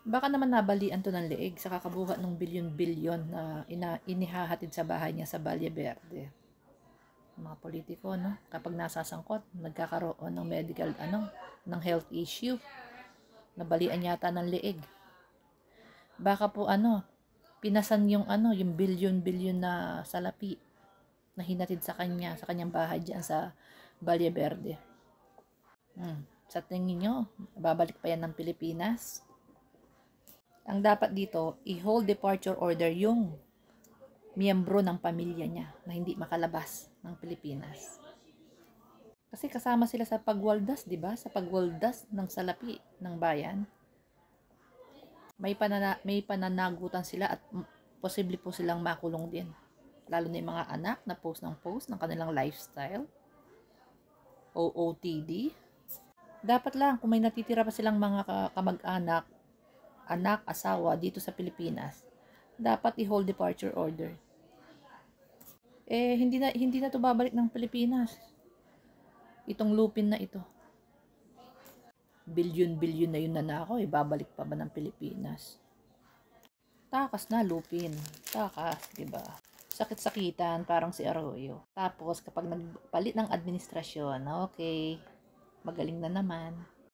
Baka naman nabalian to ng leeg sa kakabuhat ng bilyon-bilyon na inihahatid sa bahay niya sa Valle Verde. Mga politiko, no? Kapag nasasangkot, nagkakaroon ng medical, ng health issue. Nabalian yata ng leeg. Baka po, pinasan yung, yung bilyon-bilyon na salapi na hinatid sa kanya, sa kanyang bahay dyan sa Valle Verde. Sa tingin nyo, babalik pa yan ng Pilipinas? Ang dapat dito, i-hold departure order yung miyembro ng pamilya niya na hindi makalabas ng Pilipinas. Kasi kasama sila sa pagwaldas, di ba? Sa pagwaldas ng salapi ng bayan. May pananagutan sila at posible po silang makulong din. Lalo na yung mga anak na post ng kanilang lifestyle. OOTD. Dapat lang, kung may natitira pa silang mga kamag-anak, anak, asawa dito sa Pilipinas, dapat i-hold departure order. Hindi na to babalik ng Pilipinas. Itong lupin na ito. Bilyon-bilyon na yun nanakaw, babalik pa ba ng Pilipinas? Takas na lupin. Takas, diba? Sakit-sakitan, parang si Arroyo. Tapos, kapag nagpalit ng administrasyon, okay, magaling na naman.